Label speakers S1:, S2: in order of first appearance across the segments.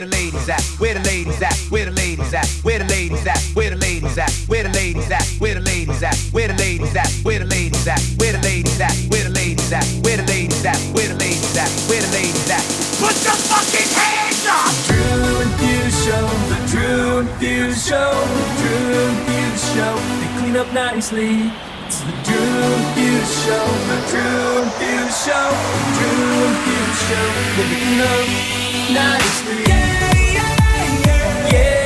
S1: Where the ladies at? Where the ladies at? Where the ladies at? Where the ladies at? Where the ladies at? Where the ladies at? Where the ladies at? Where the ladies at? Where the ladies at? Where the ladies at? Where the ladies at? Where the ladies at? Where the ladies at? Where the ladies at? Put your fucking hands up!
S2: Drew and Fuse Show, the Drew and Fuse Show, the Drew and Fuse Show. They clean up nicely. It's the Drew and Fuse Show, the Drew and Fuse Show, the Drew and Fuse Show. They clean up nicely. Yeah, yeah, yeah, yeah.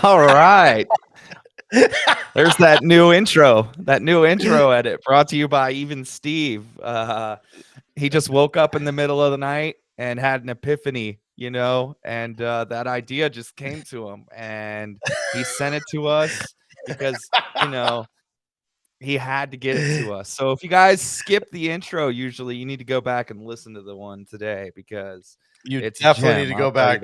S3: All right. There's that new intro edit brought to you by Even Steve. He just woke up in the middle of the night and had an epiphany, and that idea just came to him and he sent it to us because, he had to get it to us. So if you guys skip the intro, usually you need to go back and listen to the one today because
S4: you definitely need to go back.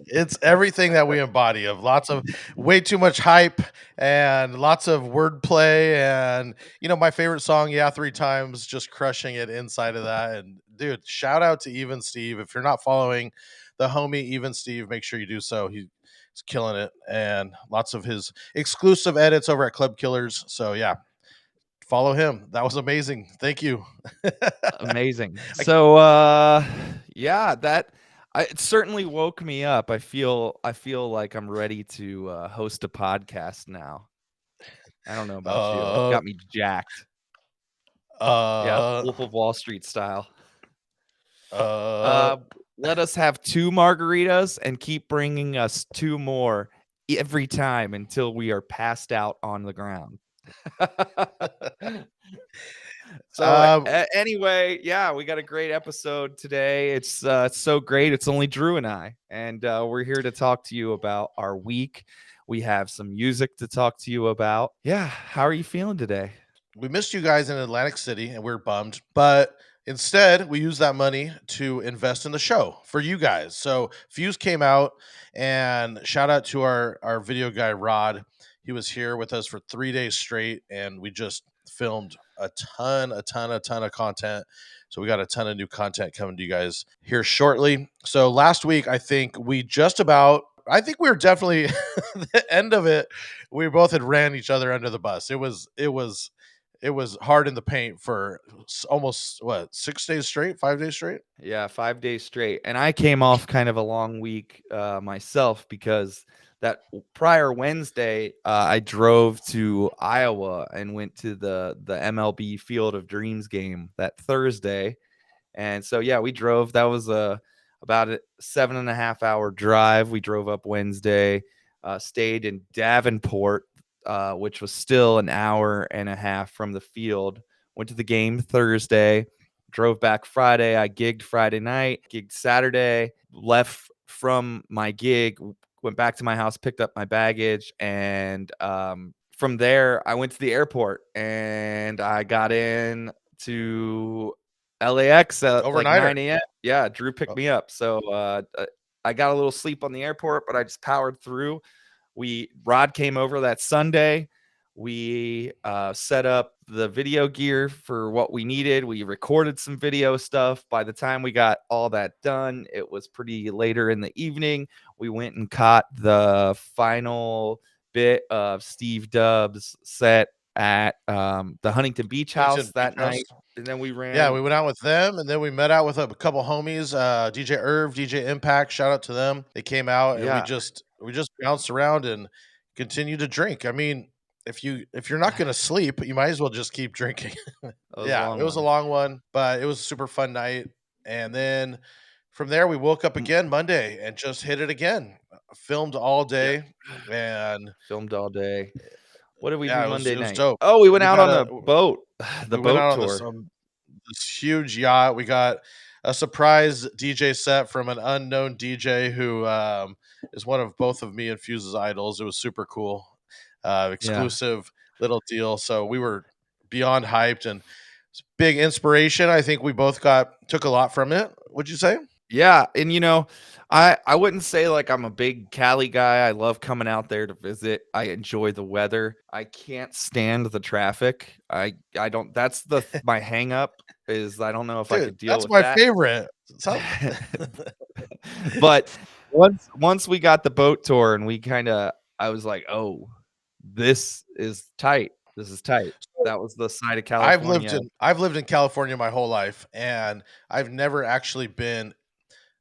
S4: It's everything that we embody of lots of way too much hype and lots of wordplay. And, my favorite song, Yeah, 3 Times, just crushing it inside of that. And dude, shout out to Even Steve. If you're not following the homie Even Steve, make sure you do so. He's killing it. And lots of his exclusive edits over at Club Killers. So yeah, follow him. That was amazing. Thank you.
S3: Amazing. So, it certainly woke me up. I feel like I'm ready to host a podcast now. I don't know about you. It got me jacked. Wolf of Wall Street style. Let us have 2 margaritas and keep bringing us 2 more every time until we are passed out on the ground. So anyway, we got a great episode today. It's so great. It's only Drew and I, and we're here to talk to you about our week. We have some music to talk to you about. Yeah, how are you feeling today?
S4: We missed you guys in Atlantic City, and we're bummed, but instead we used that money to invest in the show for you guys. So Fuse came out, and shout out to our video guy Rod. He was here with us for 3 days straight, and we just filmed a ton of content. So we got a ton of new content coming to you guys here shortly. So last week, I think we were definitely the end of it. We both had ran each other under the bus. It was hard in the paint for almost 6 days straight, 5 days straight.
S3: Yeah, 5 days straight. And I came off kind of a long week myself because that prior Wednesday, I drove to Iowa and went to the MLB Field of Dreams game that Thursday. And so, we drove. That was about a 7.5 hour drive. We drove up Wednesday, stayed in Davenport, which was still an hour and a half from the field. Went to the game Thursday, drove back Friday. I gigged Friday night, gigged Saturday, left from my gig, went back to my house, picked up my baggage, and from there, I went to the airport, and I got in to LAX at like 9 a.m. Yeah, Drew picked me up. So I got a little sleep on the airport, but I just powered through. Rod came over that Sunday. We set up the video gear for what we needed. We recorded some video stuff. By the time we got all that done, it was pretty later in the evening. We went and caught the final bit of Steve Dubs' set at the Huntington Beach House that night. And then we ran.
S4: Yeah, we went out with them, and then we met out with a couple homies, DJ Irv, DJ Impact. Shout out to them. They came out, and we just bounced around and continued to drink. I mean, if you're not going to sleep, you might as well just keep drinking. It was a long one, but it was a super fun night. And then from there, we woke up again Monday and just hit it again. Filmed all day.
S3: What did we do Monday night?
S4: Dope.
S3: Oh, we went out on a boat. The boat tour.
S4: This huge yacht. We got a surprise DJ set from an unknown DJ who is one of both of me and Fuse's idols. It was super cool. Exclusive little deal. So we were beyond hyped, and it's big inspiration. I think we both took a lot from it. Would you say?
S3: Yeah, and I wouldn't say like I'm a big Cali guy. I love coming out there to visit. I enjoy the weather. I can't stand the traffic. I don't. That's my hang up is I don't know if I
S4: Dude,
S3: could deal
S4: that's
S3: with
S4: my
S3: that.
S4: favorite. So
S3: But once we got the boat tour and I was like, oh, this is tight. This is tight. That was the side of California.
S4: I've lived in California my whole life, and I've never actually been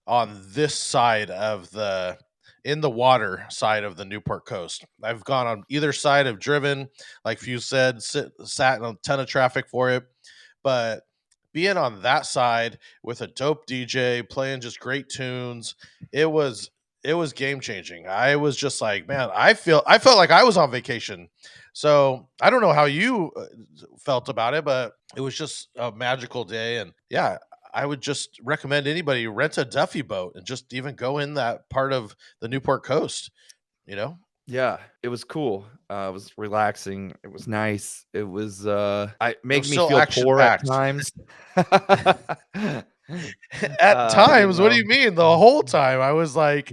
S4: on this side of the in the water side of the Newport coast. I've gone on either side, have driven, like you said, sat in a ton of traffic for it. But being on that side with a dope DJ playing just great tunes, it was it was game changing. I was just like, man, I felt like I was on vacation. So I don't know how you felt about it, but it was just a magical day. And yeah, I would just recommend anybody rent a Duffy boat and just even go in that part of the Newport coast, you know?
S3: Yeah, it was cool. It was relaxing. It was nice. It was I
S4: It
S3: made
S4: was
S3: me
S4: so
S3: feel
S4: action
S3: poor at
S4: packed.
S3: times.
S4: At
S3: You
S4: times, what do
S3: know.
S4: you mean? The whole time I was like,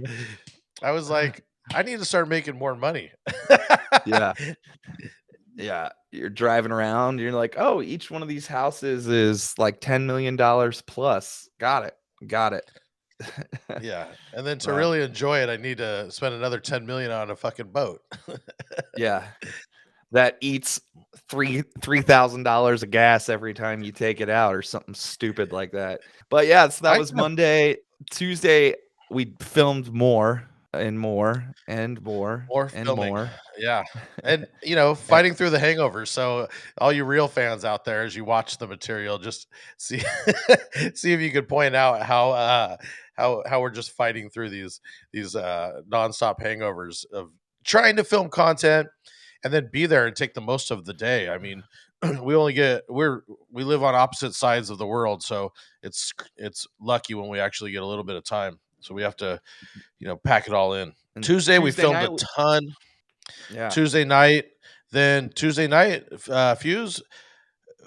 S4: I need to start making more money.
S3: Yeah. Yeah, you're driving around, you're like, "Oh, each one of these houses is like $10 million plus. Got it. Got it."
S4: Yeah. And then to
S3: Wow.
S4: really enjoy it, I need to spend another 10 million on a fucking boat.
S3: Yeah. That eats $3,000 of gas every time you take it out or something stupid like that. But yeah, so that
S4: I
S3: was
S4: have
S3: Monday. Tuesday, we filmed more and more and more
S4: more
S3: and
S4: filming.
S3: more.
S4: Yeah. And
S3: And
S4: fighting through the hangover. So all you real fans out there as you watch the material, just see see if you could point out how we're just fighting through these nonstop hangovers of trying to film content and then be there and take the most of the day. I mean, we live on opposite sides of the world, so it's lucky when we actually get a little bit of time. So we have to, pack it all in.
S3: and
S4: Tuesday we
S3: Tuesday
S4: filmed
S3: night,
S4: a ton.
S3: yeah,
S4: Tuesday night, then Tuesday night, Fuse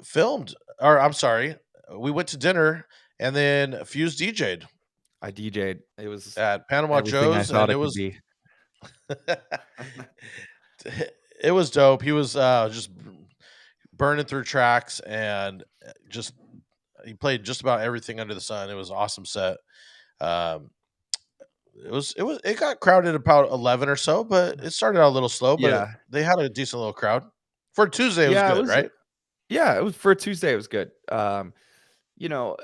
S4: filmed, or I'm sorry, we went to dinner and then Fuse DJ'd
S3: I DJ'd. It was
S4: at Panama
S3: everything I
S4: Joe's, and
S3: thought
S4: it
S3: it could
S4: was
S3: be.
S4: it was dope. He was just burning through tracks and just he played just about everything under the sun. It was an awesome set. Um, it got crowded about 11 or so, but it started out a little slow, but
S3: Yeah.
S4: they had a decent little crowd. For Tuesday, it was
S3: Yeah, it
S4: good,
S3: was
S4: right?
S3: yeah, it was for Tuesday, it was good. You know,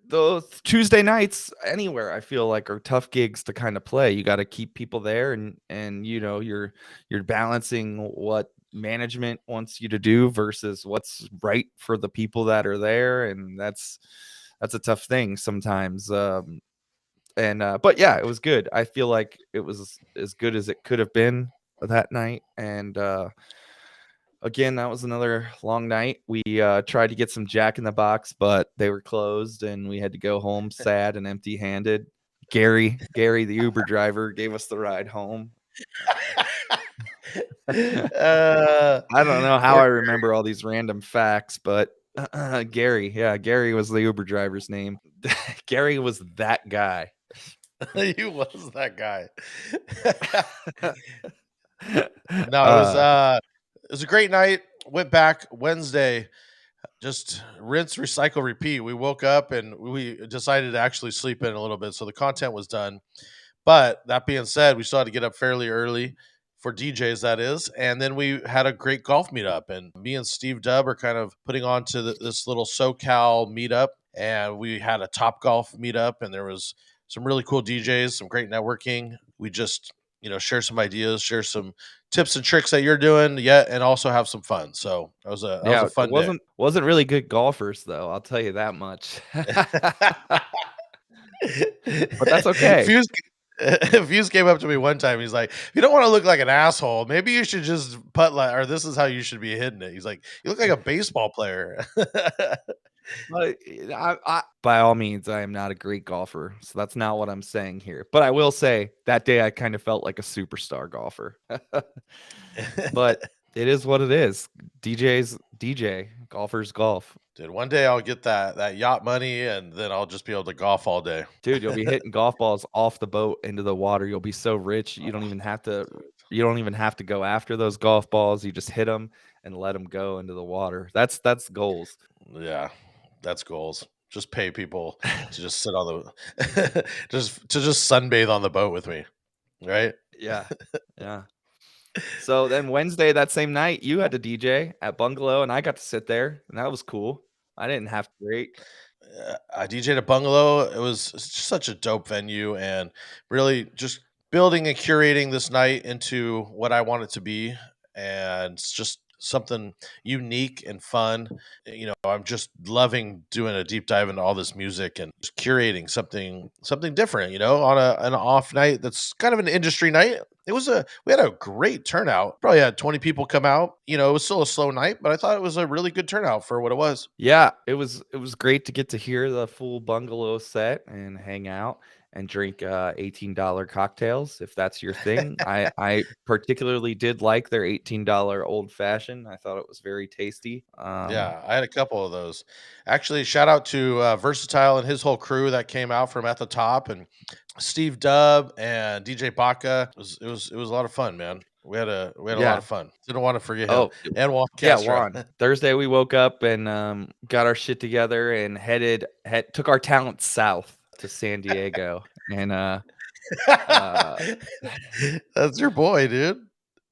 S3: those Tuesday nights anywhere I feel like are tough gigs to kind of play. You got to keep people there and you're balancing what management wants you to do versus what's right for the people that are there and that's a tough thing sometimes. And but yeah, it was good. I feel like it was as good as it could have been that night and again, that was another long night. We tried to get some Jack in the Box, but they were closed, and we had to go home sad and empty-handed. Gary, the Uber driver, gave us the ride home.
S4: uh,
S3: I don't know how
S4: Gar-
S3: I remember all these random facts, but Gary, yeah, Gary was the Uber driver's name. Gary was that guy.
S4: he was that guy. No,
S3: uh,
S4: it was a great night. Went back Wednesday, just rinse, recycle, repeat. We woke up and we decided to actually sleep in a little bit, so the content was done. But that being said, we still had to get up fairly early for DJs, that is. And then we had a great golf meetup. And me and Steve Dubb are kind of putting on to this little SoCal meetup. And we had a Top Golf meetup, and there was some really cool DJs, some great networking. We just, share some ideas, share some tips and tricks that you're doing, yet, and also have some fun. So that was a
S3: yeah, it
S4: fun day.
S3: wasn't really good golfers though. I'll tell you that much. But that's okay.
S4: Fuse Fuse came up to me one time. He's like, "If you don't want to look like an asshole, maybe you should just putt like, or this is how you should be hitting it." He's like, "You look like a baseball player."
S3: But by all means, I am not a great golfer, so that's not what I'm saying here. But I will say that day I kind of felt like a superstar golfer. But it is what it is. DJs DJ, golfers golf.
S4: Dude, one day I'll get that yacht money, and then I'll just be able to golf all day.
S3: Dude, you'll be hitting golf balls off the boat into the water. You'll be so rich. You don't even have to. You don't even have to go after those golf balls. You just hit them and let them go into the water. That's goals.
S4: Yeah, that's goals. Just pay people to just sit on the just sunbathe on the boat with me, right?
S3: Yeah, yeah. So then Wednesday that same night, you had to DJ at Bungalow, and I got to sit there, and that was cool. I didn't have to rate.
S4: I DJ'd at Bungalow. It's just such a dope venue, and really just building and curating this night into what I want it to be, and it's just something unique and fun. I'm just loving doing a deep dive into all this music and just curating something different. On an off night that's kind of an industry night. We had a great turnout. Probably had 20 people come out. It was still a slow night, but I thought it was a really good turnout for what it was.
S3: Yeah, it was great to get to hear the full Bungalow set and hang out and drink $18 cocktails if that's your thing. I particularly did like their $18 old fashioned. I thought it was very tasty.
S4: Yeah, I had a couple of those. Actually, shout out to Versatile and his whole crew that came out from At the Top, and Steve Dubb and DJ Baca. It was a lot of fun, man. We had a lot
S3: Yeah.
S4: of fun. Didn't want to forget him.
S3: Oh,
S4: And Juan
S3: yeah,
S4: Castro.
S3: Juan. Thursday we woke up and got our shit together and took our talents south to San Diego and
S4: That's your boy, dude.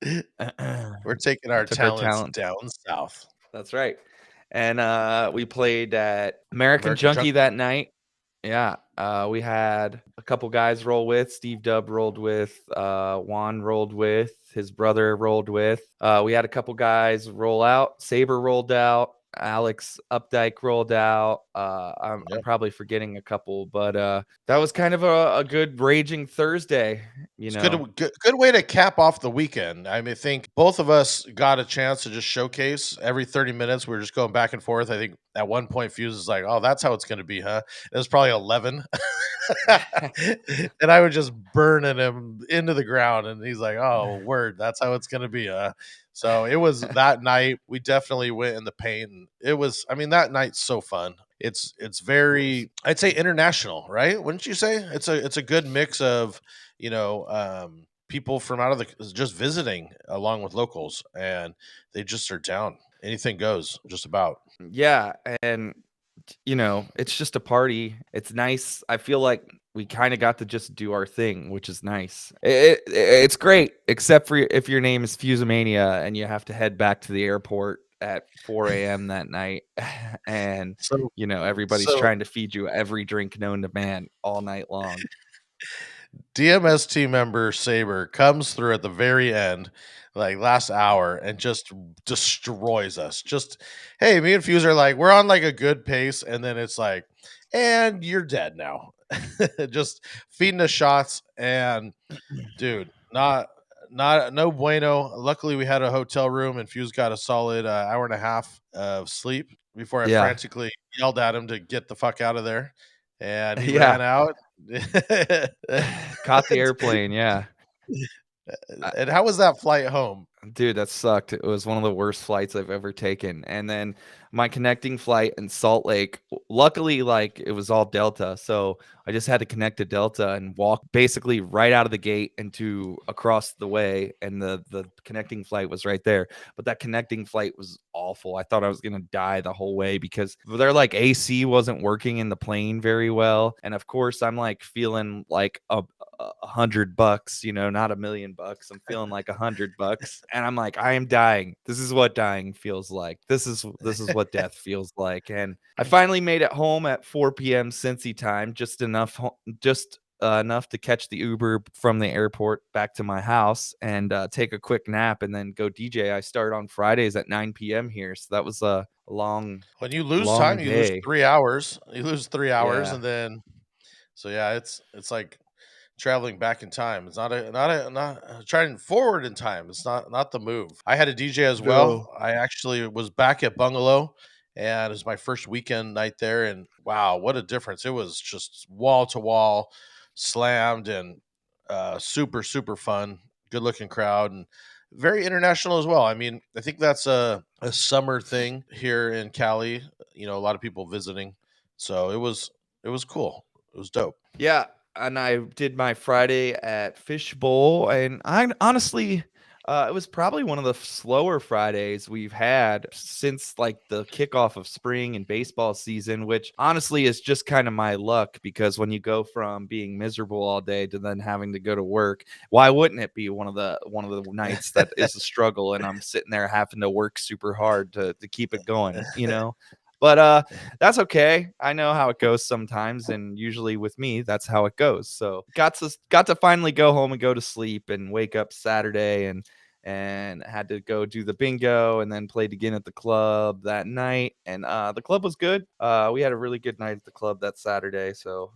S4: We're taking our
S3: took our
S4: talents
S3: talent.
S4: down south.
S3: That's right. And we played at American
S4: American
S3: Junkie
S4: Junkie.
S3: that night. Yeah. We had a couple guys roll with. Steve Dubb rolled with. Juan rolled with. His brother rolled with. We had a couple guys roll out. Saber rolled out. Alex Updike rolled out. I'm
S4: Yep.
S3: probably forgetting a couple, but that was kind of a good raging Thursday.
S4: It's good way to cap off the weekend. I think both of us got a chance to just showcase every 30 minutes. We were just going back and forth. I think at one point Fuse is like, "Oh, that's how it's going to be, huh?" It was probably 11. And I was just burning him into the ground, and he's like, "Oh, word, that's how it's going to be, huh?" So it was that night. We definitely went in the paint. And it was, that night's so fun. It's very, I'd say, international, right? Wouldn't you say? It's a good mix of people from out of the just visiting along with locals, and they just are down. Anything goes, just about.
S3: Yeah, and it's just a party. It's nice. I feel like we kind of got to just do our thing, which is nice. It's great, except for if your name is Fusemania and you have to head back to the airport at 4 a.m. that night, and
S4: So,
S3: everybody's
S4: so
S3: trying to feed you every drink known to man all night long.
S4: DMS team member Saber comes through at the very end, like last hour, and just destroys us. Just, hey, me and Fuse are like, we're on like a good pace, and then it's like, and you're dead now. Just feeding us shots, and dude, not no bueno. Luckily, we had a hotel room, and Fuse got a solid hour and a half of sleep before I
S3: Yeah.
S4: frantically yelled at him to get the fuck out of there, and he
S3: Yeah.
S4: ran out.
S3: Caught the airplane, yeah.
S4: And how was that flight home?
S3: Dude, that sucked. It was one of the worst flights I've ever taken. And then my connecting flight in Salt Lake, luckily, like it was all Delta. So I just had to connect to Delta and walk basically right out of the gate into across the way. And the connecting flight was right there. But that connecting flight was awful. I thought I was going to die the whole way because their like AC wasn't working in the plane very well. And of course, I'm like feeling like $100, not $1 million. I'm feeling like $100. And I'm like, I am dying. This is what dying feels like. This is what death feels like. And I finally made it home at 4 p.m. Cincy time, just enough to catch the Uber from the airport back to my house and take a quick nap and then go DJ. I start on Fridays at 9 p.m. here, so that was a long.
S4: When you lose
S3: long
S4: time, you lose
S3: day.
S4: 3 hours. You lose 3 hours,
S3: Yeah.
S4: and then it's like traveling back in time. It's not trying forward in time. It's not the move. I had a DJ as well.
S3: No.
S4: I actually was back at Bungalow, and it was my first weekend night there, and wow, what a difference. It was just wall to wall, slammed, and super super fun, good looking crowd, and very international as well. I mean, I think that's a summer thing here in Cali. You know, a lot of people visiting, so it was cool. It was dope.
S3: Yeah, and I did my Friday at Fish Bowl, and I honestly, it was probably one of the slower Fridays we've had since like the kickoff of spring and baseball season, which honestly is just kind of my luck because when you go from being miserable all day to then having to go to work, why wouldn't it be one of the nights that is a struggle and I'm sitting there having to work super hard to keep it going, you know? But that's okay. I know how it goes sometimes, and usually with me, that's how it goes. So got to finally go home and go to sleep and wake up Saturday and had to go do the bingo and then played again at the club that night. And the club was good. We had a really good night at the club that Saturday. So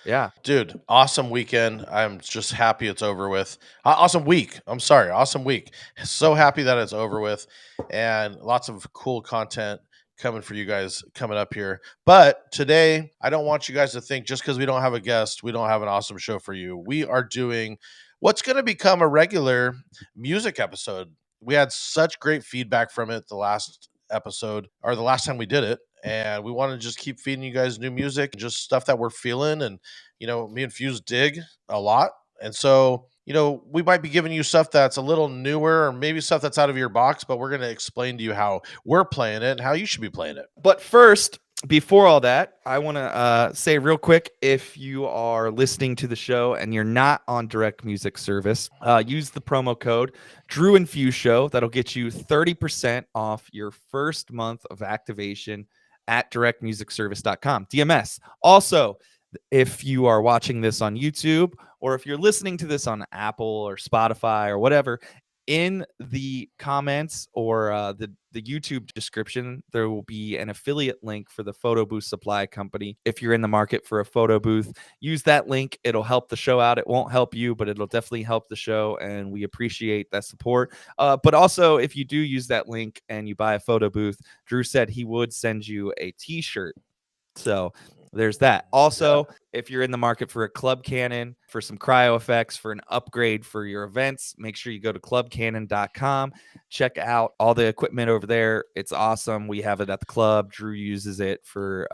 S3: yeah.
S4: Dude, awesome weekend. I'm just happy it's over with. Awesome week. I'm sorry. Awesome week. So happy that it's over with and lots of cool content coming for you guys coming up here. But today, I don't want you guys to think just because we don't have a guest, we don't have an awesome show for you. We are doing what's going to become a regular music episode. We had such great feedback from it the last episode or the last time we did it. And we want to just keep feeding you guys new music, just stuff that we're feeling. And, me and Fuse dig a lot. And so, we might be giving you stuff that's a little newer or maybe stuff that's out of your box, but we're going to explain to you how we're playing it and how you should be playing it.
S3: But first, before all that, I want to say real quick, if you are listening to the show and you're not on Direct Music Service, use the promo code Drew and Fuse Show. That'll get you 30% off your first month of activation at directmusicservice.com. DMS. Also, if you are watching this on YouTube or if you're listening to this on Apple or Spotify or whatever, in the comments or the YouTube description, there will be an affiliate link for the Photo Booth Supply Company. If you're in the market for a photo booth, use that link. It'll help the show out. It won't help you, but it'll definitely help the show, and we appreciate that support. But also, if you do use that link and you buy a photo booth, Drew said he would send you a t-shirt. So there's that. Also, if you're in the market for a Club Cannon, for some cryo effects, for an upgrade for your events, make sure you go to clubcannon.com. Check out all the equipment over there. It's awesome. We have it at the club. Drew uses it for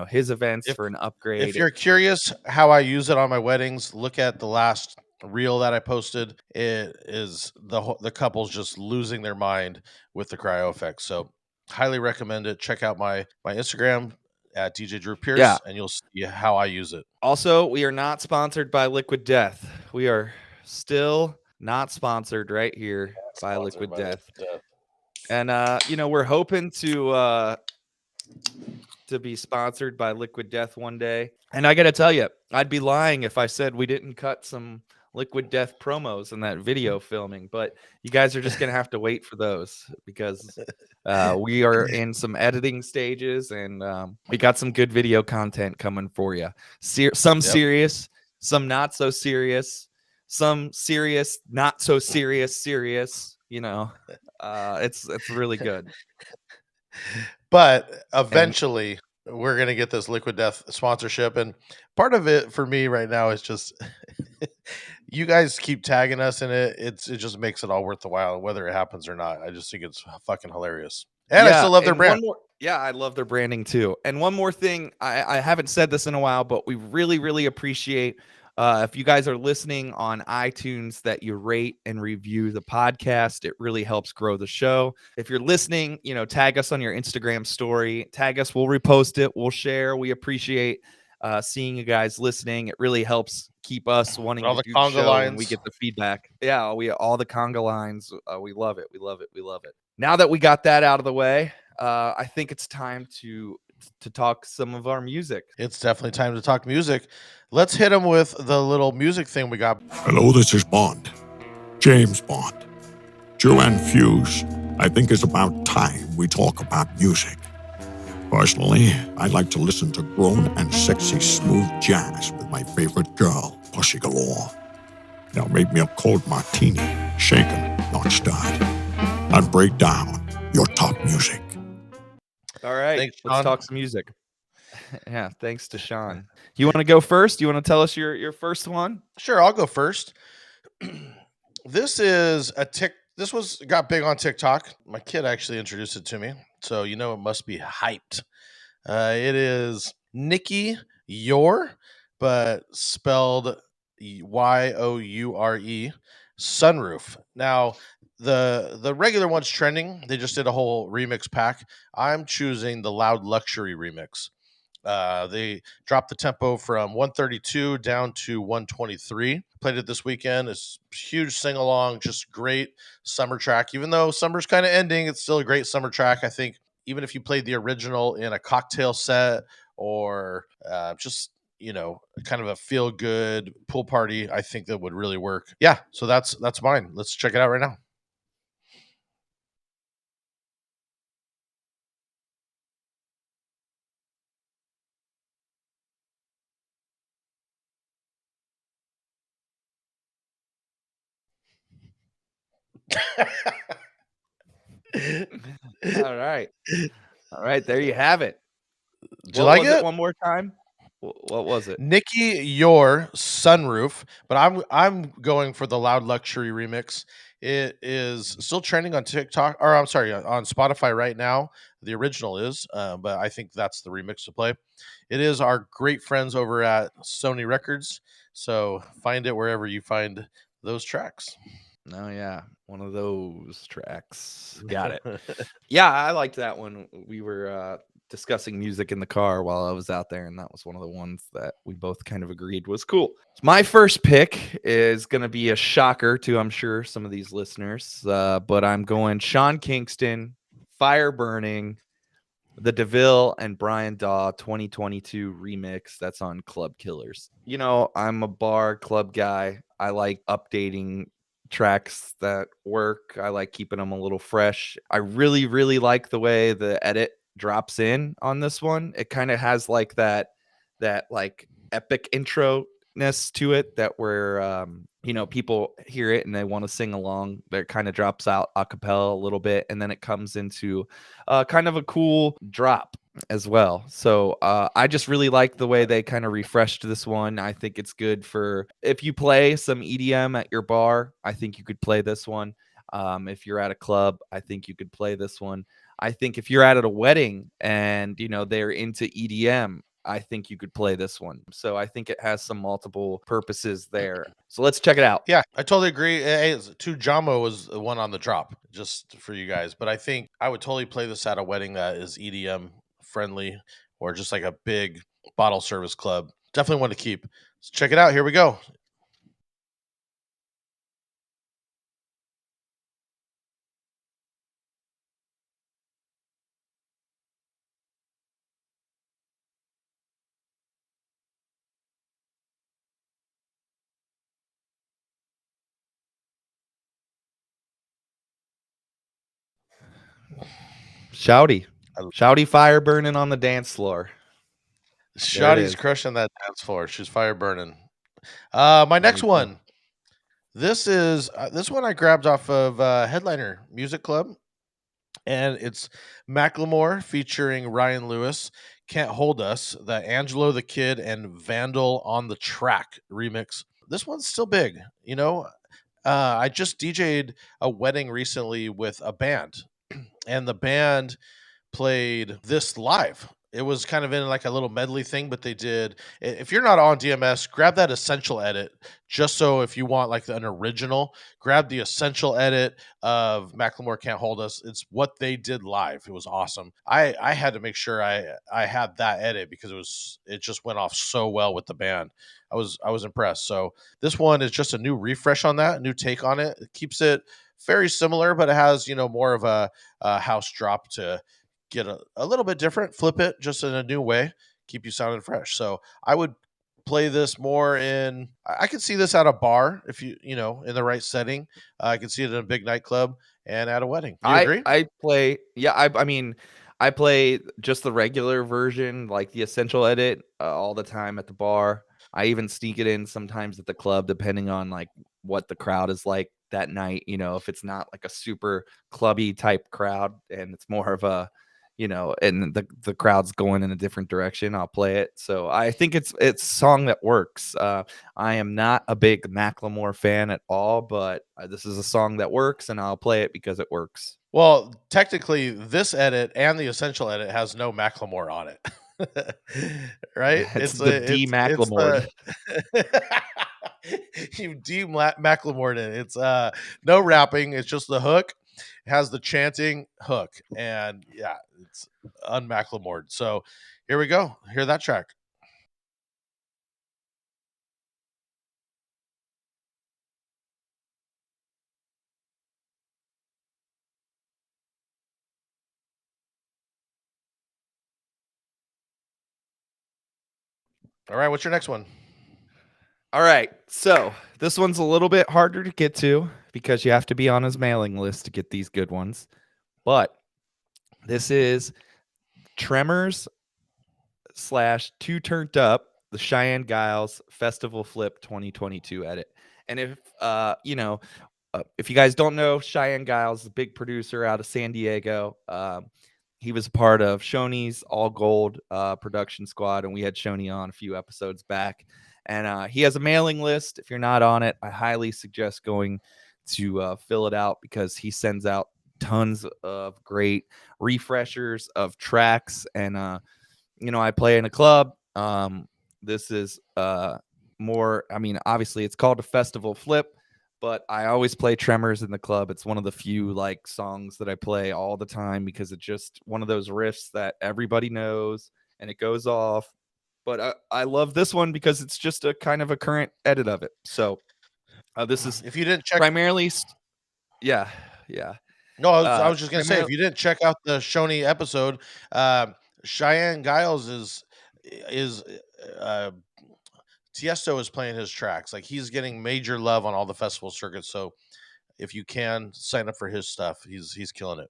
S3: his events for an upgrade.
S4: If you're curious how I use it on my weddings, look at the last reel that I posted. It is the couple's just losing their mind with the cryo effects. So highly recommend it. Check out my Instagram at DJ Drew Pierce, and you'll see how I use it. Also,
S3: we are not sponsored by Liquid Death. We are still not sponsored right here by Liquid Death. And we're hoping to be sponsored by Liquid Death one day. And I got to tell you, I'd be lying if I said we didn't cut some Liquid Death promos in that video filming, but you guys are just going to have to wait for those because we are in some editing stages and we got some good video content coming for you. Some serious, some not so serious, some serious, not so serious, it's really good.
S4: But eventually we're going to get this Liquid Death sponsorship. And part of it for me right now is just you guys keep tagging us in it. It just makes it all worth the while, whether it happens or not. I just think it's fucking hilarious. And I still love their brand.
S3: I love their branding too. And one more thing, I haven't said this in a while, but we really, really appreciate if you guys are listening on iTunes that you rate and review the podcast. It really helps grow the show. If you're listening, tag us on your Instagram story. Tag us. We'll repost it. We'll share. We appreciate seeing you guys listening. It really helps keep us wanting to do the show and we get the feedback. Yeah, all the conga lines. We love it. We love it. We love it. Now that we got that out of the way, I think it's time to talk some of our music.
S4: It's definitely time to talk music. Let's hit them with the little music thing we got.
S5: Hello, this is Bond. James Bond. Drew and Fuse, I think it's about time we talk about music. Personally, I like to listen to grown and sexy smooth jazz with my favorite girl, Pussy Galore. Now make me a cold martini, shaken, not stirred. And break down your top music.
S3: All right,
S4: thanks,
S3: let's talk some music. Yeah, thanks to Sean. You want to go first? You want to tell us your first one?
S4: Sure, I'll go first. This is a tick. This was got big on TikTok. My kid actually introduced it to me, so you know it must be hyped. It is Nikki Yor, but spelled Youre, Sunroof. Now, the regular one's trending. They just did a whole remix pack. I'm choosing the Loud Luxury remix. They dropped the tempo from 132 down to 123. Played it this weekend. It's huge sing along, just great summer track. Even though summer's kind of ending, it's still a great summer track. I think even if you played the original in a cocktail set or just kind of a feel good pool party, I think that would really work. Yeah, so that's mine. Let's check it out right now.
S3: All right. All right. There you have it.
S4: Do you
S3: What
S4: like
S3: was it
S4: it?
S3: one more time? What was it?
S4: Nikki Your Sunroof, but I'm going for the Loud Luxury remix. It is still trending on TikTok, or I'm sorry, on Spotify right now. The original is, but I think that's the remix to play. It is our great friends over at Sony Records, so find it wherever you find those tracks.
S3: Oh yeah, one of those tracks. Got it. Yeah, I liked that one. We were discussing music in the car while I was out there, and that was one of the ones that we both kind of agreed was cool. My first pick is going to be a shocker to, I'm sure, some of these listeners, but I'm going Sean Kingston, Fire Burning, the DeVille and Brian Daw 2022 remix that's on Club Killers. You know, I'm a bar club guy. I like updating tracks that work. I like keeping them a little fresh. I really, really like the way the edit drops in on this one. It kind of has like that like epic intro-ness to it that where people hear it and they want to sing along. That kind of drops out a cappella a little bit, and then it comes into kind of a cool drop as well. So I just really like the way they kind of refreshed this one. I think it's good for if you play some EDM at your bar. I think you could play this one. If you're at a club, I think you could play this one. I think if you're at a wedding and they're into EDM, I think you could play this one. So I think it has some multiple purposes there. So let's check it out.
S4: Yeah, I totally agree. Tu Jamo was the one on the drop, just for you guys. But I think I would totally play this at a wedding that is EDM friendly or just like a big bottle service club. Definitely one to keep. Let's check it out. Here we go.
S3: Shouty fire burning on the dance floor.
S4: Shotty's crushing that dance floor. She's fire burning. My next one. This is this one I grabbed off of Headliner Music Club, and it's Macklemore featuring Ryan Lewis. Can't Hold Us, the Angelo the Kid and Vandal on the Track remix. This one's still big. I just DJ'd a wedding recently with a band, and the band played this live. It was kind of in like a little medley thing, but they did. If you're not on DMS, grab that essential edit. Just so if you want like an original, grab the essential edit of Macklemore Can't Hold Us. It's what they did live. It was awesome. I had to make sure I had that edit because it just went off so well with the band. I was impressed. So this one is just a new refresh on that, a new take on it. It keeps it very similar, but it has more of a house drop to get a little bit different, flip it just in a new way, keep you sounding fresh. So I would play this more I could see this at a bar if in the right setting. I could see it in a big nightclub and at a wedding. Do you agree?
S3: I play, yeah, I mean, I play just the regular version, like the essential edit, all the time at the bar. I even sneak it in sometimes at the club, depending on like what the crowd is like that night. If it's not like a super clubby type crowd and it's more of a and the crowd's going in a different direction, I'll play it. So I think it's a song that works. I am not a big Macklemore fan at all, but this is a song that works, and I'll play it because it works.
S4: Well, technically, this edit and the essential edit has no Macklemore on it, right?
S3: It's the
S4: It's
S3: Macklemore.
S4: you Macklemore it. It's no rapping. It's just the hook. It has the chanting hook, and yeah, it's unMacklemored. So here we go. Hear that track. All right, what's your next one?
S3: All right. So this one's a little bit harder to get to because you have to be on his mailing list to get these good ones. But this is Tremors / Too Turned Up, the Cheyenne Giles Festival Flip 2022 edit. And if you guys don't know, Cheyenne Giles is a big producer out of San Diego. He was a part of Shoney's All Gold production squad, and we had Shoney on a few episodes back. And he has a mailing list. If you're not on it, I highly suggest going to fill it out because he sends out tons of great refreshers of tracks. And I play in a club. This is more. I mean, obviously, it's called a festival flip, but I always play Tremors in the club. It's one of the few songs that I play all the time because it's just one of those riffs that everybody knows and it goes off. But I love this one because it's just a kind of a current edit of it. So this is
S4: If you didn't check,
S3: primarily, yeah.
S4: no, I was just gonna say, if
S3: primarily,
S4: you didn't check out the Shoney episode, Cheyenne Giles is Tiesto is playing his tracks. Like, he's getting major love on all the festival circuits. So if you can sign up for his stuff, he's killing it.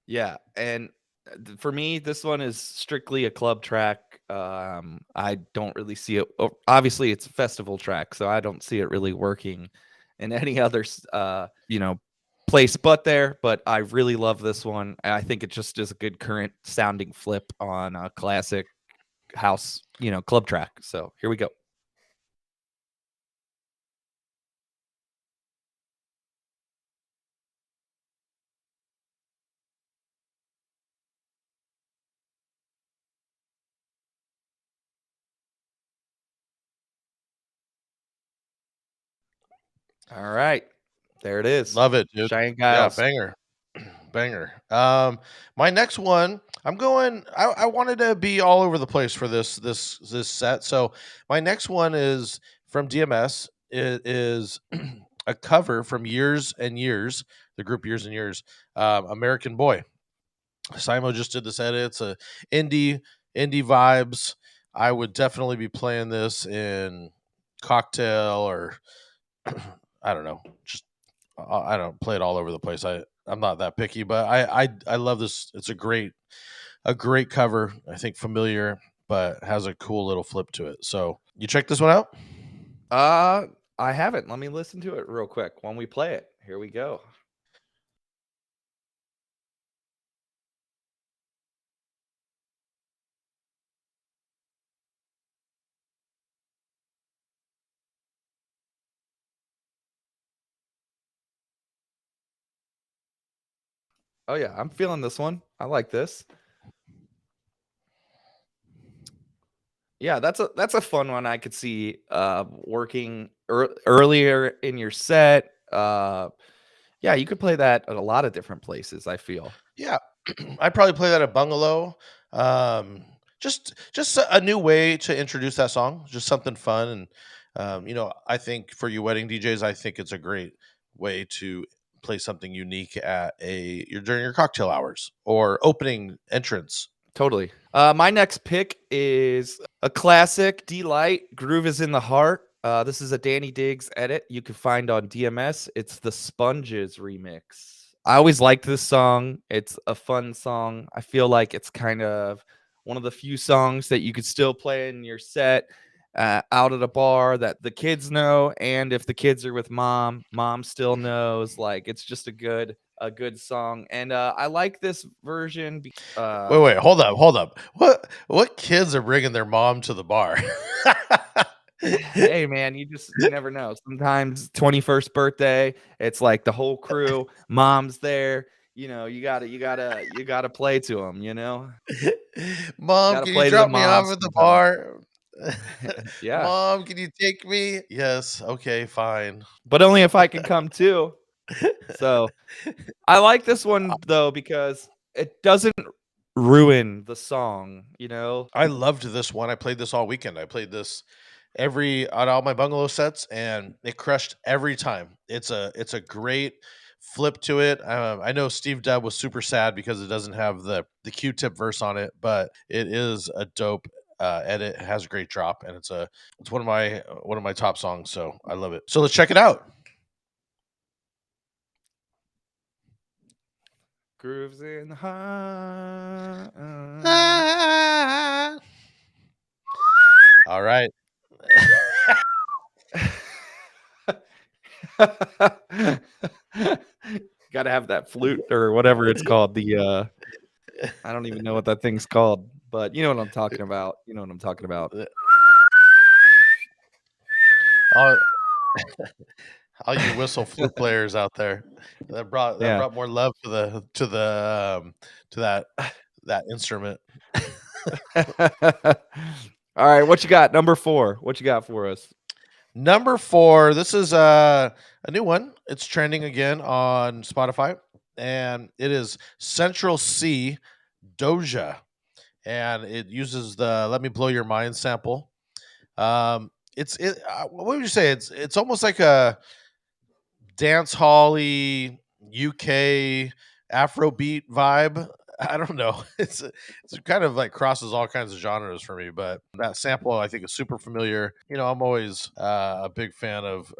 S3: yeah. And for me, this one is strictly a club track. I don't really see it. Obviously, it's a festival track, so I don't see it really working in any other, place but there. But I really love this one. I think it just is a good current sounding flip on a classic house, club track. So here we go. All right, there it is.
S4: Love it, dude.
S3: Cheyenne
S4: Yeah,
S3: Giles.
S4: banger. Banger. My next one, I wanted to be all over the place for this set. So my next one is from DMS. It is a cover from Years and Years, the group Years and Years, American Boy. Simo just did this edit. It's a indie vibes. I would definitely be playing this in cocktail or I don't know. Just I don't play it all over the place. I'm not that picky, but I love this. It's a great cover. I think familiar, but has a cool little flip to it. So you check this one out.
S3: I haven't. Let me listen to it real quick when we play it. Here we go. Oh yeah, I'm feeling this one. I like this. Yeah, that's a fun one. I could see working earlier in your set. Yeah, you could play that at a lot of different places, I feel.
S4: Yeah, I'd probably play that at Bungalow. Just a new way to introduce that song. Just something fun, and I think for you wedding DJs, I think it's a great way to play something unique at during your cocktail hours or opening entrance.
S3: Totally. My next pick is a classic, Delight, Groove is in the Heart. This is a Danny Diggs edit you can find on DMS. It's the Sponges remix. I always liked this song. It's a fun song. I feel like it's kind of one of the few songs that you could still play in your set out at a bar that the kids know. And if the kids are with mom still knows. Like, it's just a good a good song, and I like this version.
S4: Wait, hold up. What kids are bringing their mom to the bar?
S3: Hey man, you never know. Sometimes 21st birthday, it's like the whole crew, mom's there. You gotta play to them.
S4: Mom,
S3: Gotta
S4: can you
S3: play to the
S4: drop me off
S3: moms
S4: at the
S3: sometimes.
S4: bar?
S3: Yeah,
S4: Mom, can you take me? Yes. Okay, fine.
S3: but only if I can come too. So I like this one though because it doesn't ruin the song.
S4: I loved this one. I played this all weekend. I played this on all my bungalow sets, and it crushed every time. It's a great flip to it. I know Steve Deb was super sad because it doesn't have the Q-tip verse on it, but it is a dope edit. It has a great drop, and it's one of my top songs. So I love it. So let's check it out.
S3: Grooves in the heart.
S4: All right.
S3: Gotta have that flute or whatever it's called. I don't even know what that thing's called, but you know what I'm talking about.
S4: all, all you whistle flute players out there, that
S3: Yeah.
S4: brought more love to that instrument.
S3: All right, what you got? Number 4. What you got for us?
S4: Number 4, this is a new one. It's trending again on Spotify, and it is Central C Doja, and it uses the "Let Me Blow Your Mind" sample. What would you say? It's almost like a dance hall-y UK Afrobeat vibe. I don't know. It's kind of like crosses all kinds of genres for me, but that sample I think is super familiar. I'm always a big fan of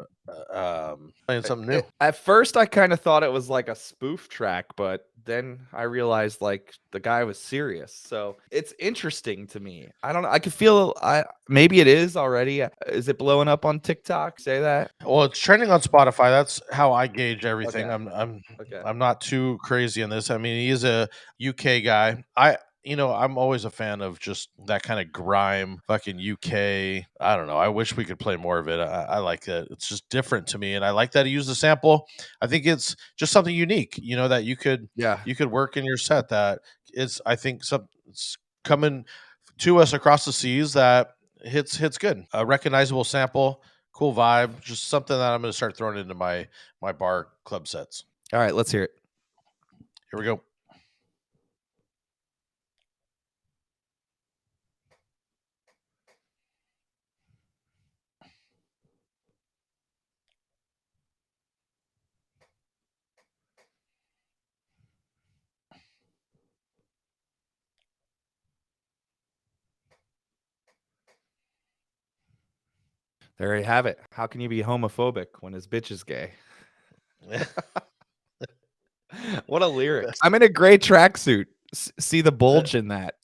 S4: playing something new.
S3: At first, I kind of thought it was like a spoof track, but then I realized like the guy was serious. So it's interesting to me. I don't know. I could feel. Maybe it is already. Is it blowing up on TikTok? Say that.
S4: Well, it's trending on Spotify. That's how I gauge everything.
S3: Okay.
S4: I'm
S3: Okay.
S4: I'm not too crazy in this. I mean, he is a UK guy. I'm always a fan of just that kind of grime, fucking UK. I don't know. I wish we could play more of it. I like it. It's just different to me, and I like that he used a sample. I think it's just something unique. That
S3: Yeah.
S4: you could work in your set. That is, I think, it's coming to us across the seas that hits good. A recognizable sample, cool vibe, just something that I'm going to start throwing into my bar club sets.
S3: All right. Let's hear it.
S4: Here we go.
S3: There you have it. How can you be homophobic when his bitch is gay? What a lyric. I'm in a gray tracksuit. See the bulge in that.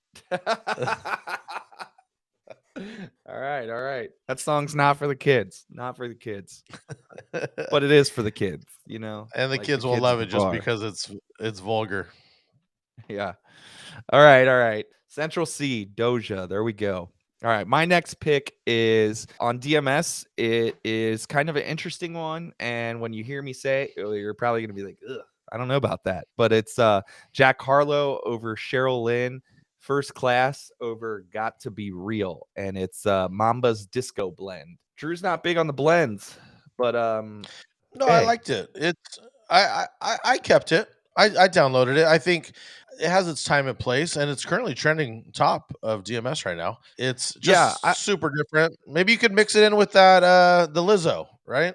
S3: All right. That song's not for the kids. Not for the kids. But it is for the kids,
S4: And the
S3: like
S4: kids will
S3: kids
S4: love
S3: at
S4: it
S3: the
S4: just
S3: bar.
S4: because it's vulgar.
S3: Yeah. All right. Central C, Doja. There we go. All right. My next pick is on DMS. It is kind of an interesting one. And when you hear me say it, you're probably going to be like, ugh, I don't know about that. But it's Jack Harlow over Cheryl Lynn, First Class over Got to Be Real. And it's Mamba's Disco Blend. Drew's not big on the blends, but
S4: No, I
S3: hey.
S4: liked it. I kept it. I downloaded it. I think it has its time and place, and it's currently trending top of DMS right now. It's just super different. Maybe you could mix it in with that the Lizzo, right?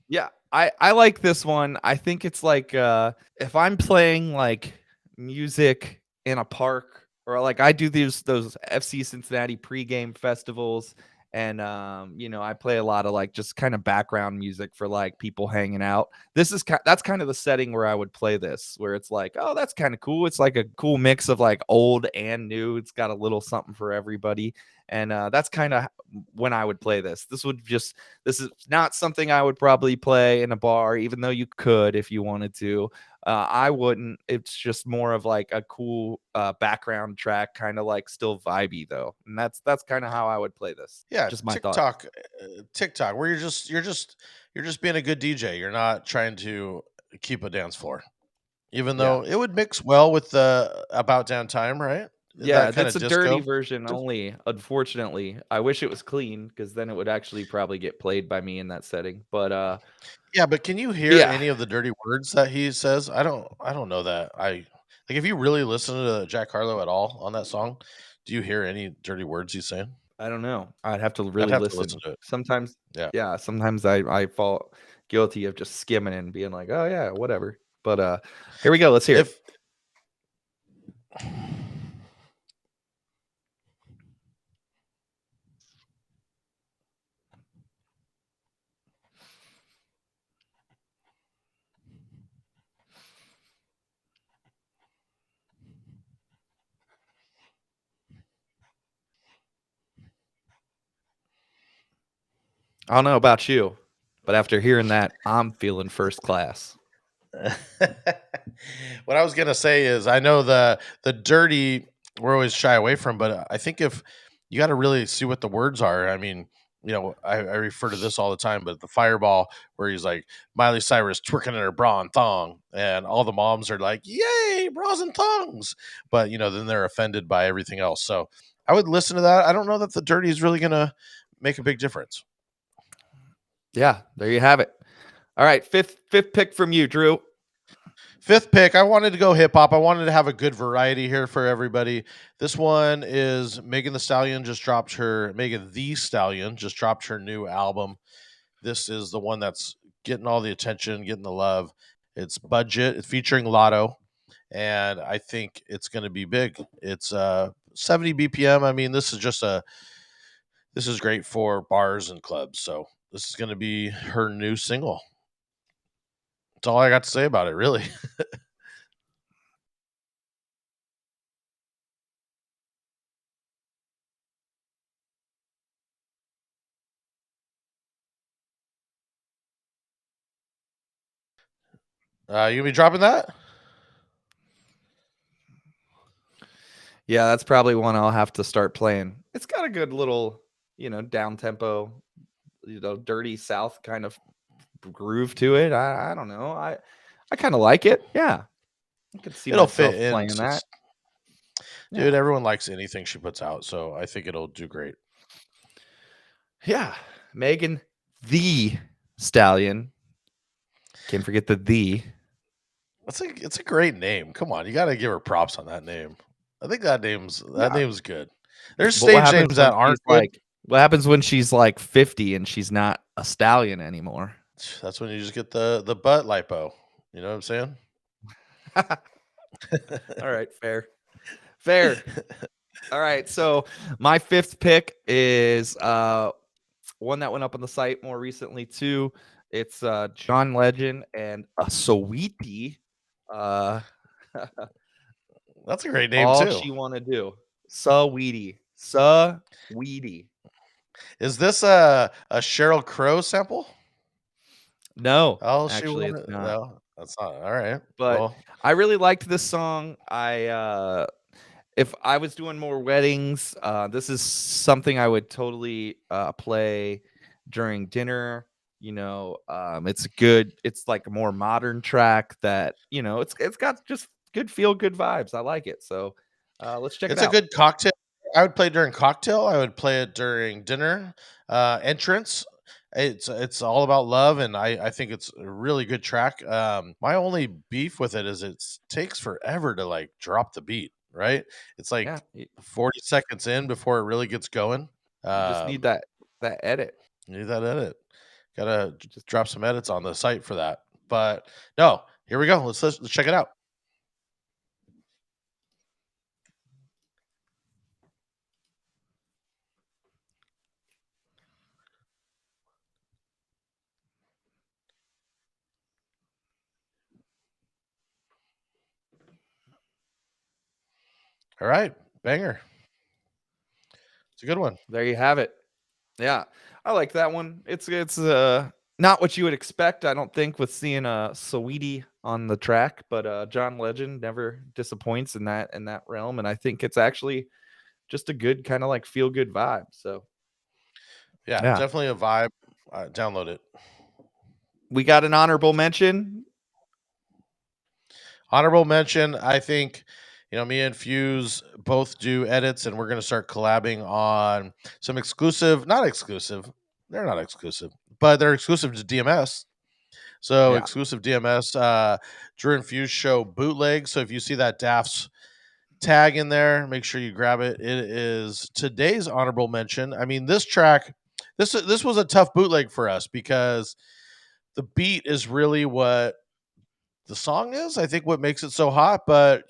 S3: Yeah, I like this one. I think it's like if I'm playing like music in a park, or like I do those FC Cincinnati pregame festivals, and I play a lot of like just kind of background music for like people hanging out. That's kind of the setting where I would play this, where it's like, oh, that's kind of cool. It's like a cool mix of like old and new. It's got a little something for everybody. And that's kind of when I would play this. This is not something I would probably play in a bar, even though you could if you wanted to. I wouldn't. It's just more of like a cool background track, kind of like still vibey though, and that's kind of how I would play this.
S4: Yeah,
S3: Just my thought.
S4: TikTok, where you're just being a good DJ. You're not trying to keep a dance floor, even
S3: Yeah.
S4: though it would mix well with the About Down Time, right?
S3: Yeah,
S4: That kind
S3: that's
S4: of
S3: a dirty
S4: disco.
S3: version only, unfortunately. I wish it was clean because then it would actually probably get played by me in that setting.
S4: Yeah, but can you hear
S3: Yeah.
S4: any of the dirty words that he says? I don't know that. Like if you really listen to Jack Harlow at all on that song, do you hear any dirty words he's saying?
S3: I don't know. I'd have to
S4: I'd
S3: really
S4: have to listen
S3: listen.
S4: to it.
S3: Sometimes,
S4: Yeah.
S3: yeah, sometimes I fall guilty of just skimming and being like, "Oh yeah, whatever." Here we go. Let's hear it.
S4: If
S3: I don't know about you, but after hearing that, I'm feeling first class.
S4: what I was gonna say is I know the dirty we're always shy away from, but I think if you got to really see what the words are. I mean, I refer to this all the time, but the Fireball where he's like Miley Cyrus twerking in her bra and thong, and all the moms are like, "Yay, bras and thongs!" But then they're offended by everything else. So I would listen to that. I don't know that the dirty is really gonna make a big difference.
S3: Yeah, there you have it. All right, fifth pick from you, Drew.
S4: Fifth pick, I wanted to go hip hop. I wanted to have a good variety here for everybody. This one is Megan the Stallion Megan the Stallion just dropped her new album. This is the one that's getting all the attention, getting the love. It's Budget. It's featuring Lotto, and I think it's going to be big. It's 70 BPM. I mean, this is great for bars and clubs. So this is going to be her new single. That's all I got to say about it, really. You gonna be dropping that?
S3: Yeah, that's probably one I'll have to start playing. It's got a good little, down tempo, dirty South kind of groove to it. I don't know. I kind of like it. Yeah, I could see
S4: It'll fit
S3: myself
S4: in.
S3: playing that.
S4: Dude,
S3: Yeah.
S4: everyone likes anything she puts out, so I think it'll do great.
S3: Yeah, Megan the Stallion. Can't forget the.
S4: It's a great name. Come on, you got to give her props on that name. I think that
S3: Yeah.
S4: name's good. There's
S3: But what
S4: stage
S3: happens
S4: names that
S3: when
S4: aren't
S3: she's
S4: good.
S3: like? What happens when she's like 50 and she's not a stallion anymore?
S4: That's when you just get the butt lipo. You know what I'm saying?
S3: All right, fair. All right, so my fifth pick is one that went up on the site more recently too. It's John Legend and a Sweetie.
S4: That's a great name
S3: All
S4: too.
S3: she want to do, Sweetie.
S4: Is this a Cheryl Crow sample?
S3: No,
S4: Oh, she
S3: actually,
S4: wanted
S3: it's not.
S4: no. That's not all right.
S3: But
S4: Well,
S3: I really liked this song. If I was doing more weddings, this is something I would totally play during dinner. It's like a more modern track that it's got just good good vibes. I like it. So let's check it
S4: it's a
S3: out.
S4: good cocktail. I would play it during cocktail. I would play it during dinner, entrance. It's all about love, and I think it's a really good track. My only beef with it is it takes forever to like drop the beat. Right? It's like
S3: Yeah, you
S4: 40 seconds in before it really gets going.
S3: just need
S4: Um,
S3: that edit.
S4: you need that edit. Gotta
S3: Just
S4: drop some edits on the site for that. But no, here we go. Let's check it out. All right, banger. It's a good one.
S3: There you have it. Yeah, I like that one. It's not what you would expect, I don't think, with seeing Saweetie on the track, but John Legend never disappoints in that realm, and I think it's actually just a good kind of like feel good vibe. So
S4: Yeah,
S3: yeah,
S4: definitely a vibe. Download it.
S3: we got an honorable mention.
S4: Honorable mention. I think, me and Fuse both do edits, and we're going to start collabing on some exclusive, not exclusive. They're not exclusive, but they're exclusive to DMS. So
S3: Yeah.
S4: exclusive DMS, Drew and Fuse show bootleg. So if you see that Daft's tag in there, make sure you grab it. It is today's honorable mention. I mean, this track, this was a tough bootleg for us because the beat is really what the song is. I think what makes it so hot, but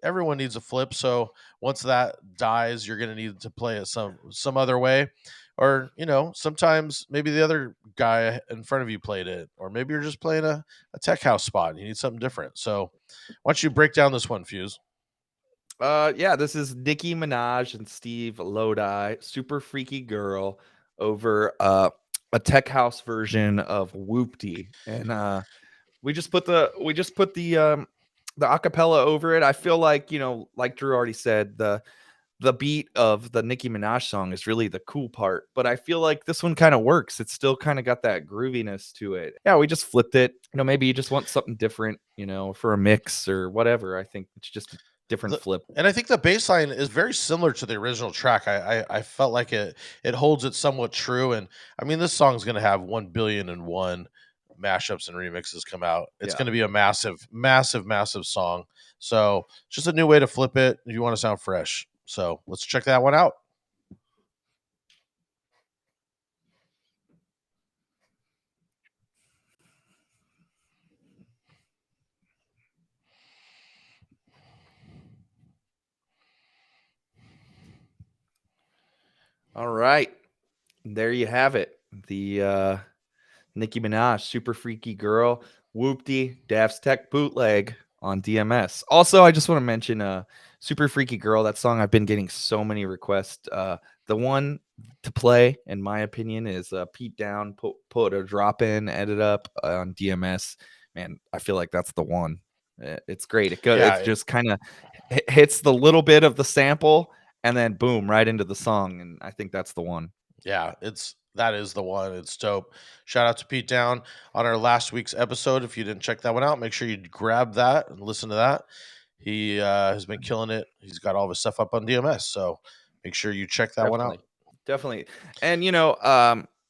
S4: everyone needs a flip. So once that dies, you're going to need to play it some other way, or sometimes maybe the other guy in front of you played it, or maybe you're just playing a tech house spot and you need something different. So why don't you break down this one, Fuse?
S3: Yeah, this is Nicki Minaj and Steve Lodi, Super Freaky Girl, over a tech house version of Whoopty. And we just put the acapella over it. I feel like, like Drew already said, the beat of the Nicki Minaj song is really the cool part, but I feel like this one kind of works. It's still kind of got that grooviness to it. Yeah, we just flipped it. Maybe you just want something different, for a mix or whatever. I think it's just a different flip.
S4: And I think the bass line is very similar to the original track. I felt like it holds it somewhat true. And I mean, this song's going to have 1,000,000,001 mashups and remixes come out. It's going to be a massive, massive, massive song. So just a new way to flip it if you want to sound fresh. So let's check that one out.
S3: All right. There you have it. The Nicki Minaj, Super Freaky Girl, Whoopty, Daft's Tech bootleg on DMS. Also, I just want to mention Super Freaky Girl, that song. I've been getting so many requests. The one to play, in my opinion, is Pete Down, put a drop in, edit up on DMS. Man, I feel like that's the one. It's great. It just kind of hits the little bit of the sample and then boom, right into the song. And I think that's the one.
S4: Yeah, that is the one. It's dope. Shout out to Pete Down on our last week's episode. If you didn't check that one out, make sure you grab that and listen to that. He has been killing it. He's got all of his stuff up on DMS, so make sure you check that one out.
S3: Definitely. And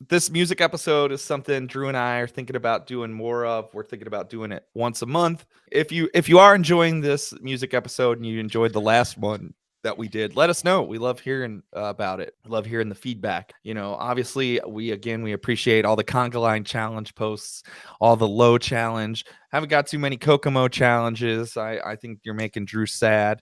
S3: this music episode is something Drew and I are thinking about doing more of. We're thinking about doing it once a month. If you are enjoying this music episode and you enjoyed the last one that we did, let us know. We love hearing about it. We love hearing the feedback. Obviously we appreciate all the Conga Line challenge posts, all the low challenge. Haven't got too many Kokomo challenges. I think you're making Drew sad.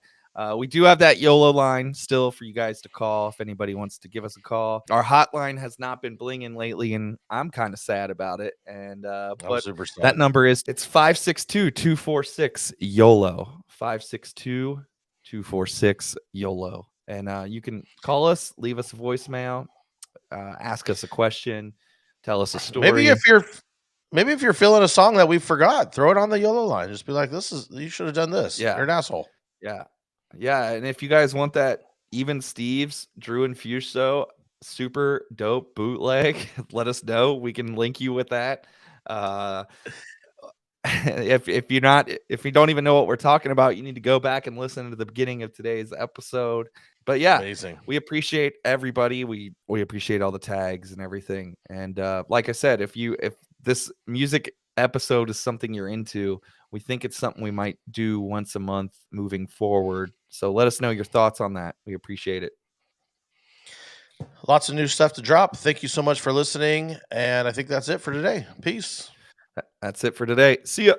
S3: We do have that YOLO line still for you guys to call if anybody wants to give us a call. Our hotline has not been blinging lately, and I'm kind of sad about it. And but that number it's 562-246 YOLO. 562-246 YOLO. And you can call us, leave us a voicemail, ask us a question, tell us a story.
S4: Maybe if you're feeling a song that we forgot, throw it on the YOLO line. Just be like, you should have done this.
S3: Yeah.
S4: You're an asshole.
S3: Yeah, and if you guys want that Even Steve's Drew and Fuse show super dope bootleg, let us know. We can link you with that. If you don't even know what we're talking about, you need to go back and listen to the beginning of today's episode. But yeah,
S4: amazing.
S3: We appreciate everybody. We appreciate all the tags and everything. And like I said, if this music episode is something you're into, we think it's something we might do once a month moving forward. So let us know your thoughts on that. We appreciate it.
S4: Lots of new stuff to drop. Thank you so much for listening. And I think that's it for today. Peace.
S3: That's it for today. See ya.